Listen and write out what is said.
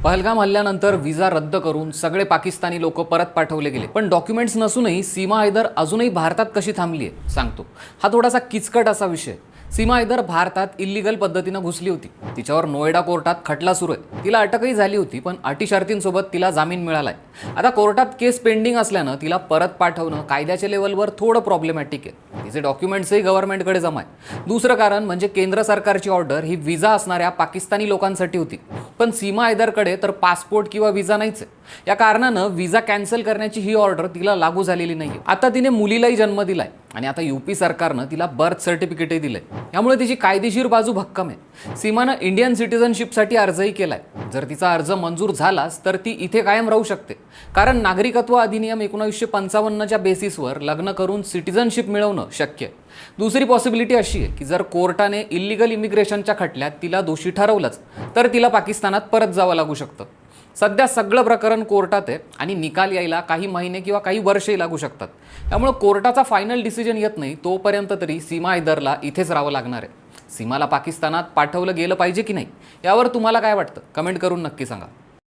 पहलगाम हल्ल्यानंतर व्हिसा रद्द करून सगळे पाकिस्तानी लोक परत पाठवले गेले, पण डॉक्युमेंट्स नसूनही सीमा हैदर अजूनही भारतात कशी थांबली आहे सांगतो। हा थोडासा किचकट असा विषय। सीमा हैदर भारतात इल्लीगल पद्धतीने घुसली होती। तिच्यावर नोएडा कोर्टात खटला सुरू आहे। तिला अटकही झाली होती, पण अटी शर्तींसोबत तिला जामीन मिळालाय। आता कोर्टात केस पेंडिंग असल्यानं तिला परत पाठवणं कायद्याच्या लेवलवर थोडं प्रॉब्लेमॅटिक आहे। तिचे डॉक्युमेंट्सही गव्हर्नमेंटकडे जमा आहे। दुसरं कारण म्हणजे केंद्र सरकारची ऑर्डर ही व्हिसा असणाऱ्या पाकिस्तानी लोकांसाठी होती, पण सीमा हैदरकडे तर पासपोर्ट किंवा व्हिसा नाहीच आहे। या कारणानं व्हिसा कॅन्सल करण्याची ही ऑर्डर तिला लागू झालेली नाहीये। आता तिने मुलीलाही जन्म दिलाय आणि आता यूपी सरकारनं तिला बर्थ सर्टिफिकेटही दिलंय, त्यामुळे तिची कायदेशीर बाजू भक्कम आहे। सीमानं इंडियन सिटीजनशिपसाठी अर्जही केलाय। जर तिचा अर्ज मंजूर झालाच तर ती इथे कायम राहू शकते, कारण नागरिकत्व अधिनियम 1955च्या बेसिसवर लग्न करून सिटीजनशिप मिळवणं शक्य आहे। दुसरी पॉसिबिलिटी अशी आहे की जर कोर्टाने इल्लीगल इमिग्रेशनच्या खटल्यात तिला दोषी ठरवलंच तर तिला पाकिस्तानात परत जावं लागू शकतं। सध्या सगळं प्रकरण कोर्टात आहे आणि निकाल यायला काही महिने किंवा काही वर्षही लागू शकतात। त्यामुळे कोर्टाचा फायनल डिसिजन येत नाही तोपर्यंत तरी सीमा हैदरला इथेच राहावं लागणार आहे। सीमाला पाकिस्तानात पाठवलं गेलं पाहिजे की नाही यावर तुम्हाला काय वाटतं, कमेंट करून नक्की सांगा।